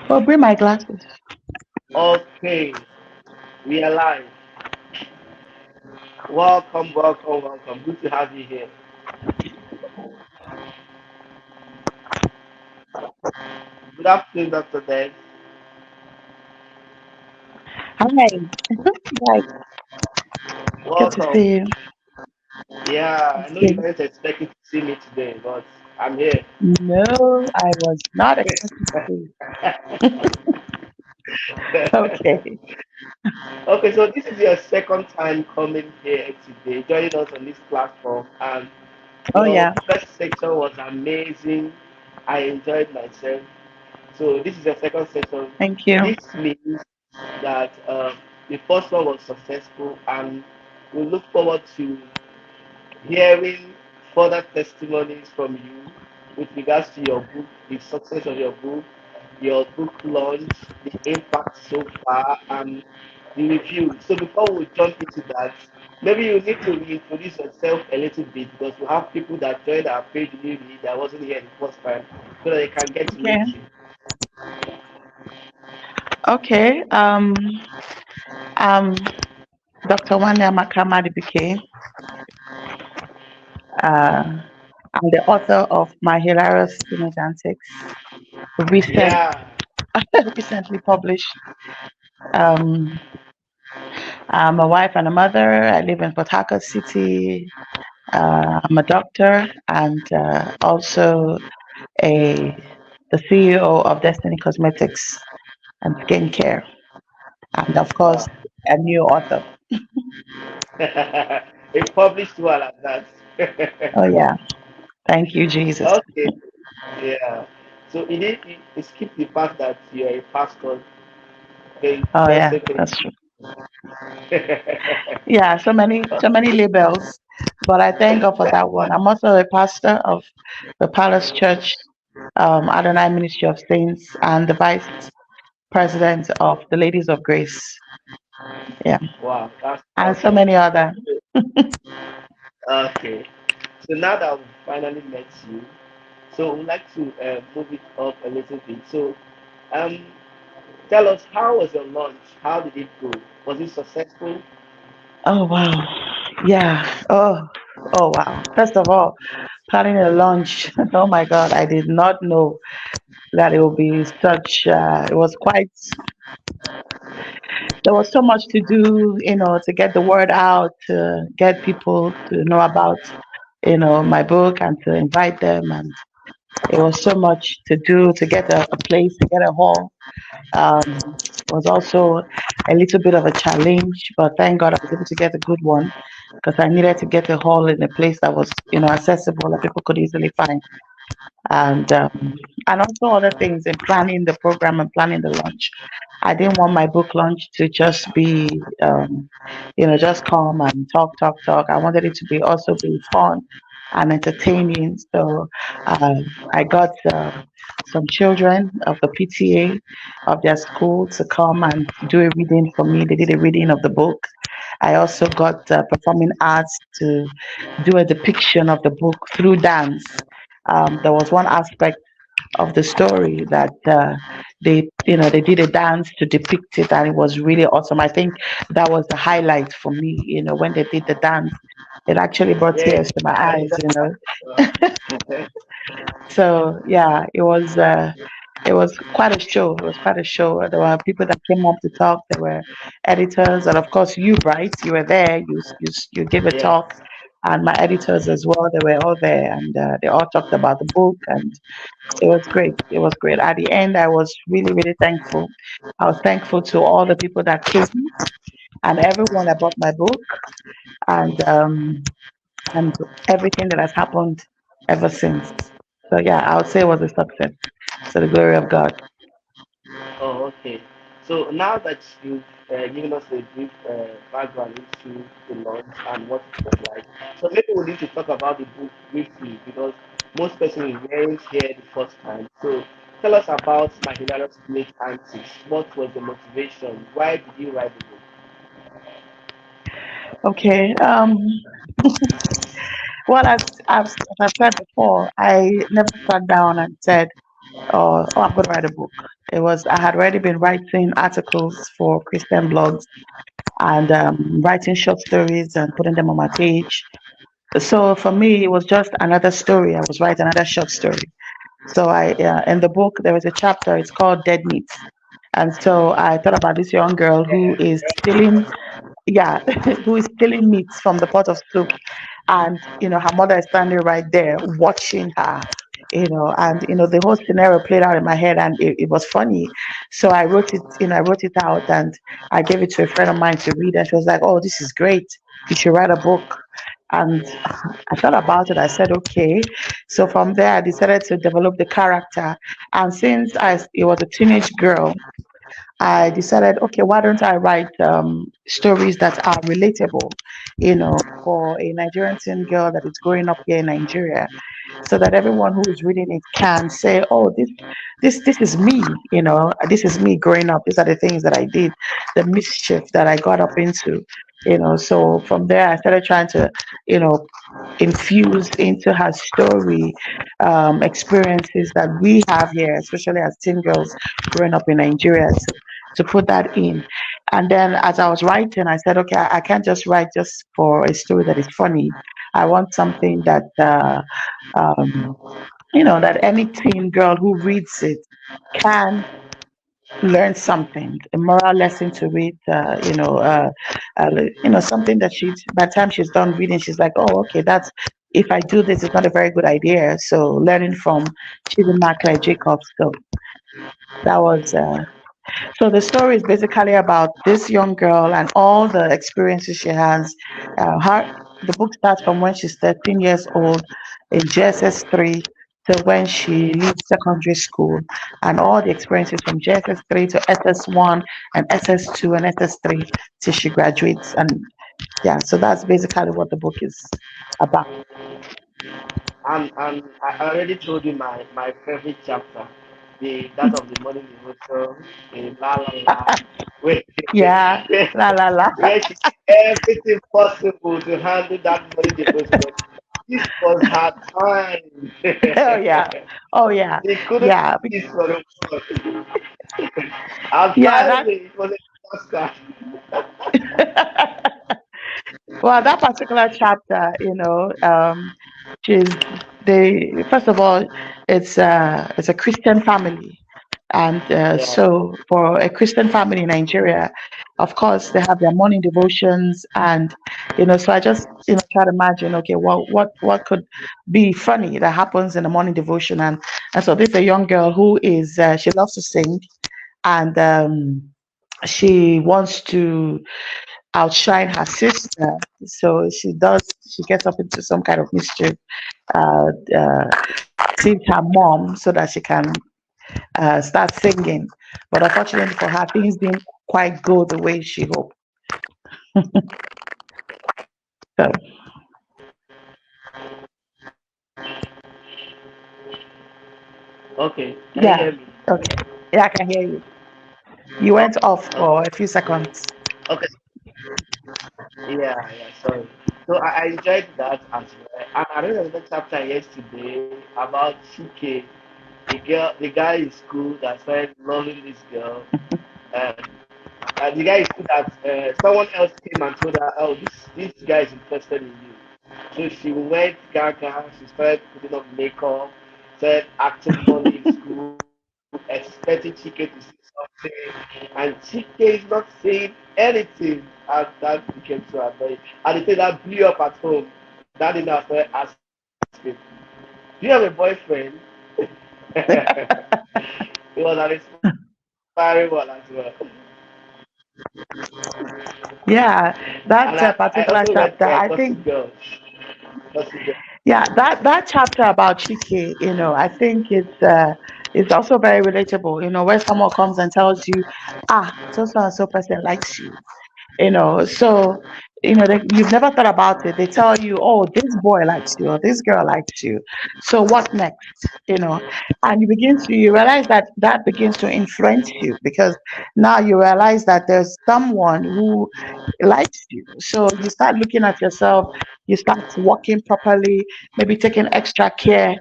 Oh, bring my glasses. Okay, we are live. Welcome, welcome, welcome. Good to have you here. Good afternoon, Dr. Des. Hi. Right. Good to Welcome. see you. Yeah, I Thank know you you. weren't expecting to see me today, but I'm here. No, I was not expecting to see you. Okay. Okay, so this is your second time coming here today, joining us on this platform, and Oh, your yeah. first section was amazing. I enjoyed myself. So this is the second session. Thank you. This means that the first one was successful, and we look forward to hearing further testimonies from you with regards to your book, the success of your book launch, the impact so far, and the review. So before we jump into that, maybe you need to reintroduce yourself a little bit because we have people that joined our page newly that wasn't here the first time, so that they can get to Okay. meet you. Okay. Um, Dr. Wanya Makamadi became. Uh, I'm the author of My Hilarious Teenage Antics, recent, Yeah. recently published. Um, I'm a wife and a mother. I live in Port Harcourt City. I'm a doctor and also a the CEO of Destiny Cosmetics and Skincare, and of course, Wow. a new author. A published one like that. Oh yeah, thank you, Jesus. Okay. Yeah. So it skipped the fact that you're a pastor. They Oh just yeah, say thank that's true. you. Yeah, so many labels, but I thank God for that one. I'm also a pastor of the Palace Church, Adonai Ministry of Saints, and the vice president of the Ladies of Grace. Yeah, Wow, that's and so awesome. many other. Okay. So now that we've finally met you, so we'd like to move it up a little bit. So, um, tell us, how was your launch? How did it go? Was it successful? Oh wow, yeah. Oh wow. First of all, planning a lunch. Oh my God, I did not know that it would be such. It was quite. There was so much to do, to get the word out, to get people to know about, my book, and to invite them. And it was so much to do to get a place, to get a hall. Was also a little bit of a challenge, but thank God I was able to get a good one because I needed to get a hall in a place that was, accessible that people could easily find, and also other things in planning the program and planning the launch. I didn't want my book launch to just be, just come and talk, talk, talk. I wanted it to be also be fun and entertaining. So uh, I got some children of the PTA of their school to come and do a reading for me. They did a reading of the book. I also got performing arts to do a depiction of the book through dance. There was one aspect of the story that they did a dance to depict it, and it was really awesome. I think that was the highlight for me. When they did the dance, it actually brought Yeah, tears to my I did eyes. that. So yeah, it was quite a show. It was quite a show. There were people that came up to talk. There were editors, and of course you, Bright, you were there. You gave a Yeah. talk, and my editors as well. They were all there, and they all talked about the book, and it was great. It was great. At the end, I was really, really thankful. I was thankful to all the people that came and everyone that bought my book, and and everything that has happened ever since. So yeah, I would say it was a success. To the glory of God. Oh, okay. So now that you've given us a brief background into the launch and what it was like, so maybe we need to talk about the book briefly because most persons weren't here the first time. So tell us about My Hilarious Teenage Antics. What was the motivation? Why did you write the book? Okay. Well, as I've said before, I never sat down and said, oh, I'm going to write a book. It was, I had already been writing articles for Christian blogs and writing short stories and putting them on my page. So for me, it was just another story. I was writing another short story. So in the book, there is a chapter. It's called Dead Meat. And so I thought about this young girl who is stealing, yeah, who is stealing meat from the pot of soup, and her mother is standing right there watching her. And the whole scenario played out in my head, and it was funny. So I wrote it. I wrote it out, and I gave it to a friend of mine to read, and she was like, "Oh, this is great. You should write a book." And I thought about it. I said, okay. So from there, I decided to develop the character. And since it was a teenage girl, I decided, okay, why don't I write stories that are relatable, for a Nigerian teen girl that is growing up here in Nigeria, so that everyone who is reading it can say, oh, this is me, this is me growing up. These are the things that I did, the mischief that I got up into, So from there, I started trying to, you know, infuse into her story experiences that we have here, especially as teen girls growing up in Nigeria, to put that in. And then as I was writing, I said, okay, I can't just write just for a story that is funny. I want something that, um, that any teen girl who reads it can learn something, a moral lesson to read, something that by the time she's done reading, she's like, oh, okay, if I do this, it's not a very good idea. So learning from Chidinma Claire Jacobs. So that was so the story is basically about this young girl and all the experiences she has. The book starts from when she's 13 years old in JSS 3 to when she leaves secondary school, and all the experiences from JSS 3 to SS 1 and SS 2 and SS 3 till she graduates. And yeah, so that's basically what the book is about. And I already told you my favorite chapter, the that of the morning devotion, the la la la, where Yeah, where, la la la. where she did everything possible to handle that morning devotion. This was her time. Oh yeah, oh yeah, She couldn't yeah, miss for the world. I'm yeah. telling you, it was a disaster. Well, that particular chapter, she's first of all, it's a Christian family, and Yeah. so for a Christian family in Nigeria, of course, they have their morning devotions, and so I just try to imagine, okay, what could be funny that happens in the morning devotion, and so this is a young girl who is she loves to sing, and she wants to outshine her sister. So she gets up into some kind of mischief, uh, uh, deceives her mom so that she can start singing. But unfortunately for her, things didn't quite go the way she hoped. So, Okay. Can you yeah, hear me? okay. Yeah, I can hear you. You went off for a few seconds. Okay. Yeah, sorry. So I enjoyed that as well. And I read another chapter yesterday about Chike, the guy in school that started loving this girl. And the guy in school that someone else came and told her, oh, this guy is interested in you. So she went gaga, she started putting on makeup, started acting funny in school, expecting Chike to see something, and Chike is not saying anything, and that became so annoying. And the thing that blew up at home, daddy now started asking, do you have a boyfriend? It was an inspiring one as well. Yeah, And that I also particular read chapter, I Gossip think. Girl. Gossip Girl. Yeah, that chapter about Chike, I think it's also very relatable. Where someone comes and tells you, ah, so so and so person likes you. So you've never thought about it. They tell you, oh, this boy likes you or this girl likes you, so what next? And you realize that that begins to influence you, because now you realize that there's someone who likes you, so you start looking at yourself, you start walking properly, maybe taking extra care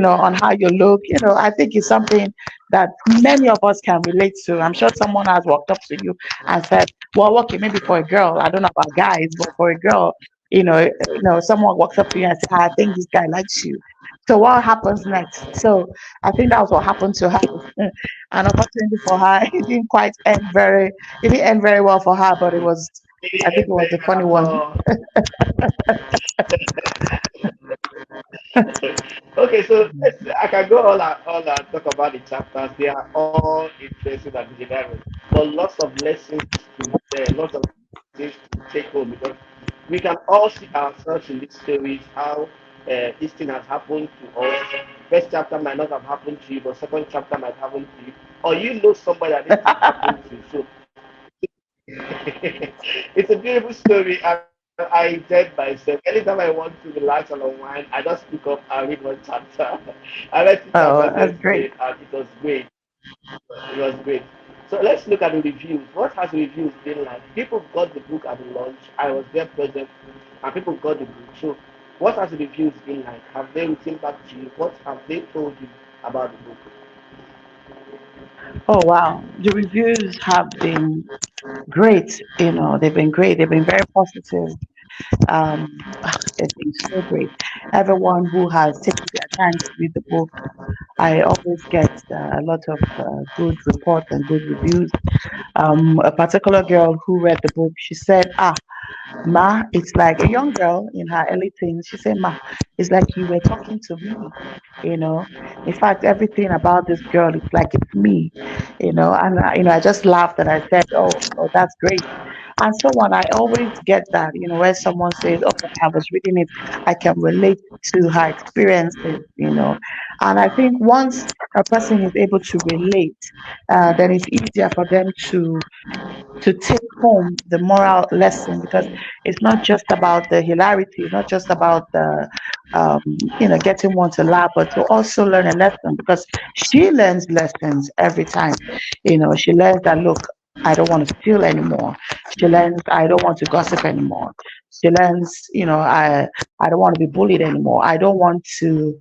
on how you look. I think it's something that many of us can relate to. I'm sure someone has walked up to you and said, well, okay, maybe for a girl, I don't know about guys, but for a girl, someone walks up to you and says, I think this guy likes you. So what happens next? So I think that was what happened to her. And unfortunately for her, it didn't end very well for her, but I think it was a funny one. Okay, so I can go all and talk about the chapters. They are all interesting and hilarious, but lots of lessons to learn, lots of things to take home, because we can all see ourselves in these stories, how this thing has happened to us. First chapter might not have happened to you, but second chapter might happen to you, or somebody that this thing happened to. So it's a beautiful story, and I enjoyed myself. Anytime I want to relax and unwind, I just pick up and read one chapter. I read two chapters Oh, that's yesterday, great. and it was great. It was great. So let's look at the reviews. What has reviews been like? People got the book at the launch. I was there present, and people got the book. So what has the reviews been like? Have they written back to you? What have they told you about the book? Oh, wow. The reviews have been great. They've been great. They've been very positive. Um, it's been so great. Everyone who has taken their time to read the book, I always get a lot of good reports and good reviews. A particular girl who read the book, she said, Ma, it's like a young girl in her early teens. She said, Ma, it's like you were talking to me, you know. In fact, everything about this girl, it's like it's me, And I just laughed and I said, oh, that's great. And so on, I always get that, where someone says, oh, I was reading it, I can relate to her experiences. And I think once a person is able to relate, then it's easier for them to take home the moral lesson, because it's not just about the hilarity, it's not just about the getting one to laugh, but to also learn a lesson, because she learns lessons every time. She learns that, look, I don't want to steal anymore. She learns I don't want to gossip anymore. She learns, I don't want to be bullied anymore. I don't want to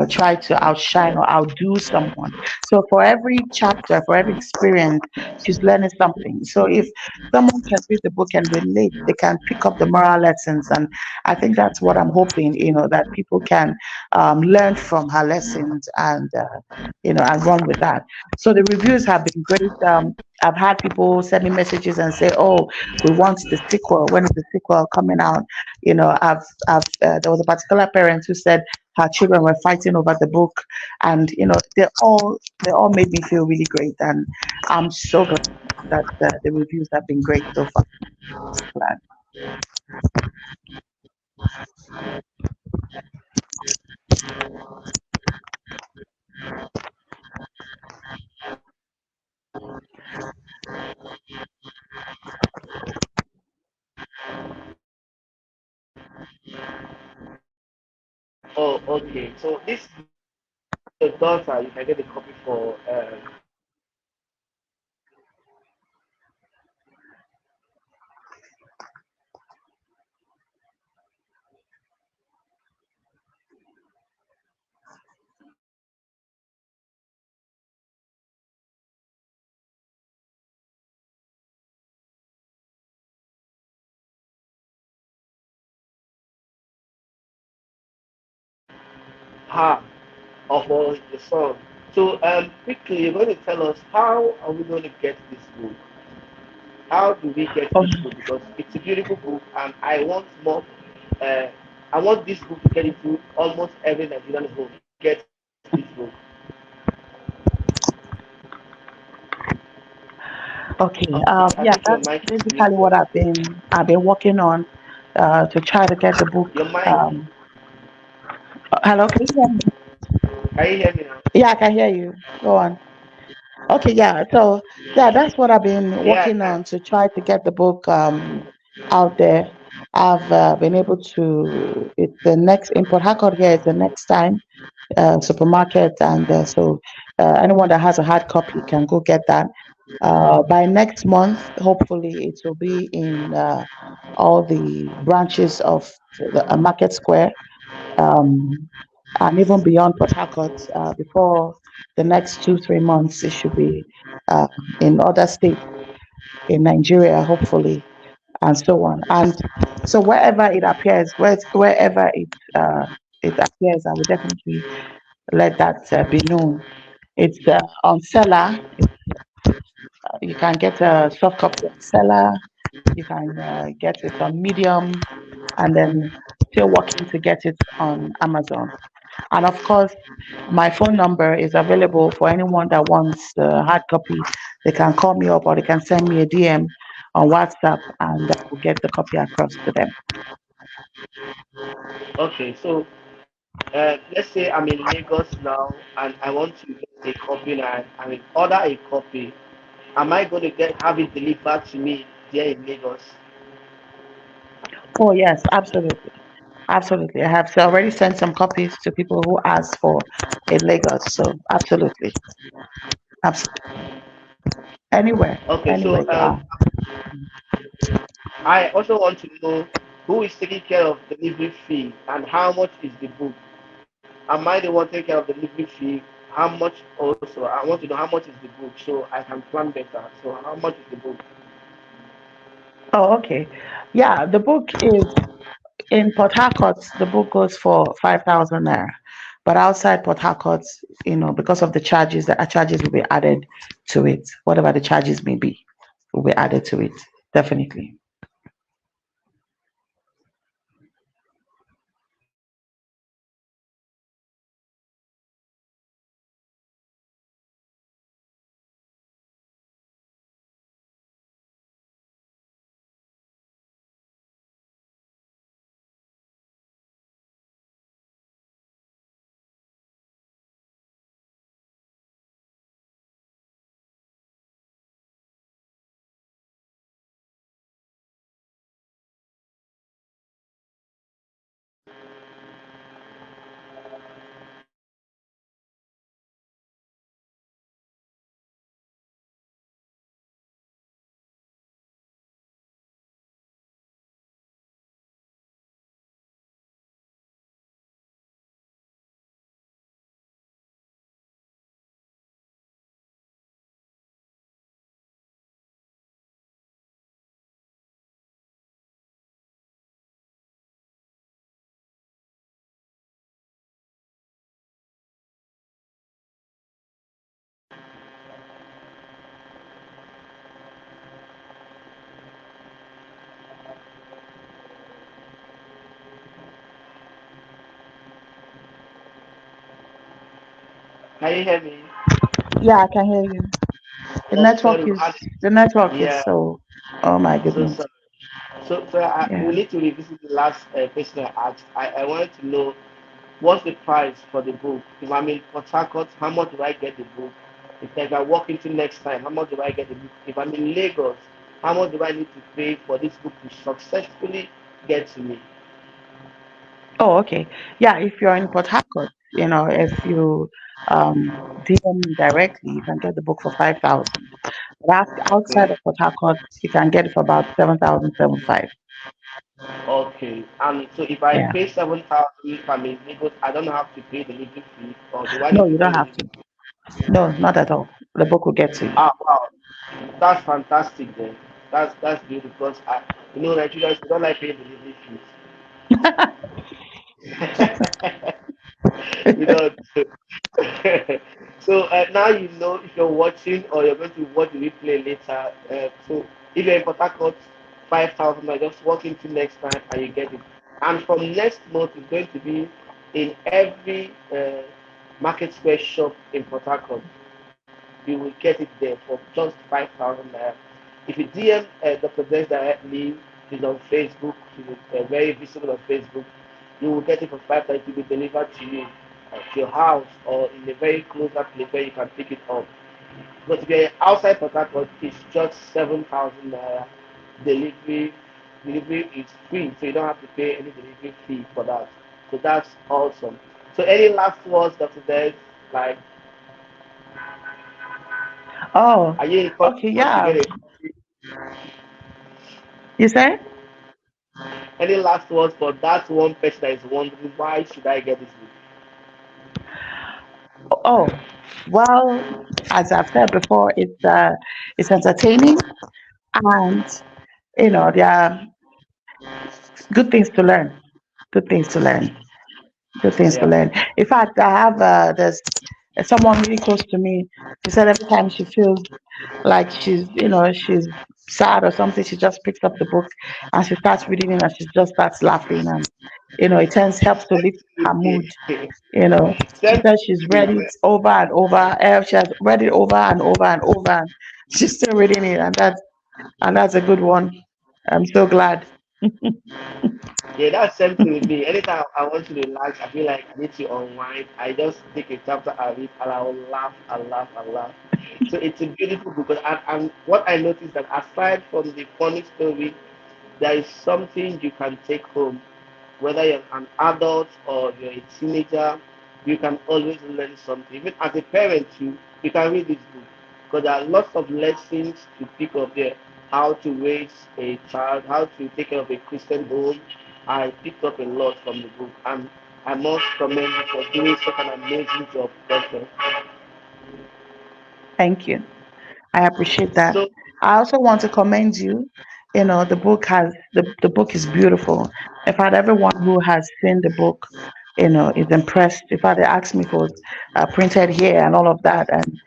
try to outshine or outdo someone. So for every chapter, for every experience, she's learning something. So if someone can read the book and relate, they can pick up the moral lessons. And I think that's what I'm hoping, that people can learn from her lessons, and run with that. So the reviews have been great. I've had people send me messages and say, "Oh, we want the sequel. When is the sequel coming out?" There was a particular parent who said her children were fighting over the book, and they all made me feel really great, and I'm so glad that the reviews have been great so far. Glad. Oh, okay. So this is your daughter. You can get a copy for her or for your son. So quickly, you're going to tell us how are we going to get this book? How do we get Oh, this book? Because it's a beautiful book, and I want more. Uh, I want this book to get into almost every Nigerian home. Get this book. okay. Okay, I Yeah, think your that's mic is basically muted. what I've been working on to try to get the book. Your mic. Hello, can you hear me? Can you hear me now? Yeah, I can hear you. Go on. Okay, yeah. So yeah, that's what I've been Yeah, working on to try to get the book out there. I've been able to. It's the next in Port Harcourt here is the next time supermarket, and so anyone that has a hard copy can go get that. By next month, hopefully, it will be in all the branches of the Market Square, um, and even beyond Port Harcourt. Before the next 2 3 months, it should be uh, in other states in Nigeria, hopefully, and so on. And so wherever it appears, wherever it appears, I will definitely let that be known. It's on Seller. You can get a soft copy on Seller. You can get it on Medium, and then still working to get it on Amazon. And of course, my phone number is available for anyone that wants the hard copy. They can call me up or they can send me a DM on WhatsApp, and I will get the copy across to them. okay. So let's say I'm in Lagos now and I want to get a copy and I mean order a copy. Am I going to get have it delivered to me there in Lagos? Oh yes, absolutely, absolutely. I have already sent some copies to people who asked for in Lagos. So absolutely, absolutely. Anywhere, Okay, anywhere so you are. I also want to know who is taking care of delivery fee and how much is the book? Am I the one taking care of the delivery fee? How much also? I want to know how much is the book so I can plan better. So how much is the book? Oh, okay. Yeah, the book is in Port Harcourt. The book goes for 5,000 naira, but outside Port Harcourt, because of the charges, the charges will be added to it. Whatever the charges may be, will be added to it. Definitely. Can you hear me? Yeah, I can hear you. The Oh, network sorry, we is had the network is yeah. so. Oh my So goodness. sorry. So Yeah. we need to revisit the last question I asked. I wanted to know what's the price for the book. If I'm in Port Harcourt, how much do I get the book? If I walk into next time, how much do I get the book? If I'm in Lagos, how much do I need to pay for this book to successfully get to me? Oh, okay. Yeah, if you're in Port Harcourt, if you DM me directly, you can get the book for 5,000. But outside Okay. of Port Harcourt, you can get it for about 7,075. Okay. And so if I Yeah. pay 7,000 if I'm in Lagos, I don't have to pay the delivery fee, or do I No, need to you pay don't the have delivery to. fee? No, not at all. The book will get to you. Ah, wow. That's fantastic then. That's beautiful because Nigerians we don't like paying delivery fees. We don't. So now you know if you're watching or you're going to watch the replay later. So if you're in Port Harcourt, 5,000, I just walk into next time and you get it. And from next month, it's going to be in every Market Square shop in Port Harcourt. You will get it there for just 5,000 naira. If you DM Dr. Des directly, he's on Facebook, he's very visible on Facebook, you will get it for 5,000 to be delivered to you, to your house, or in a very closer place where you can pick it up. But if you're outside Port Harcourt, it's just 7,000 naira. Delivery delivery is free, so you don't have to pay any delivery fee for that. So that's awesome. So any last words, Dr. Des? Like, Oh, are you encouraged okay, us to yeah. get a You say? any last words for that one person that is wondering why should I get this book? Oh, well, as I've said before, it's entertaining, and there are good things to learn. Good things to learn. Good things to Yeah. learn. In fact, I have there's someone really close to me. She said every time she feels like she's sad or something, she just picks up the book and she starts reading it and she just starts laughing, and it tends helps to lift Same her to mood. me. She Same says she's to read me. it over and over. She has read it over and over and over, and she's still reading it, and that's a good one. I'm so glad. Yeah, that's same thing with me. Anytime I want to relax, I feel like I need to unwind. I just take a chapter and read, and I will laugh and laugh and laugh. So it's a beautiful book. And what I noticed that aside from the funny story, there is something you can take home. Whether you're an adult or you're a teenager, you can always learn something. Even as a parent, you can read this book because there are lots of lessons to pick up there. How to raise a child, how to take care of a Christian home. I picked up a lot from the book, and I must commend you for doing such an amazing job, Doctor. Thank you. I appreciate that. So, I also want to commend you. The book is beautiful. In fact, everyone who has seen the book, is impressed. In fact, they asked me if it was printed here and all of that, and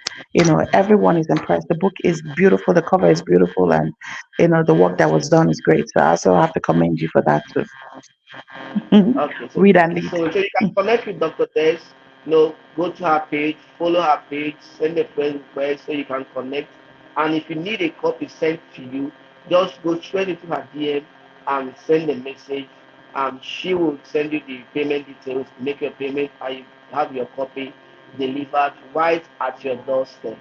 everyone is impressed. The book is beautiful. The cover is beautiful, and the work that was done is great. So I also have to commend you for that too. okay, so Read thank and you lead. so much. So you can connect with Dr. Des. Go to her page, follow her page, send a friend request so you can connect. And if you need a copy sent to you, just go straight into her DM and send a message. She will send you the payment details, make your payment, and you have your copy delivered right at your doorstep.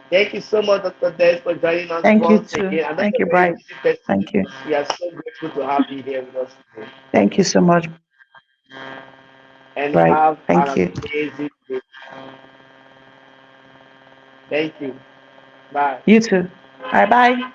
Thank you so much, Dr. Des, for joining us Thank you once too. again. I know Thank you're you, a very Bright. busy person. Thank you. We are so grateful to have you here with us today. Thank you so much, And Bright. have Thank an you. amazing day. Thank you. Bye. You too. Bye bye.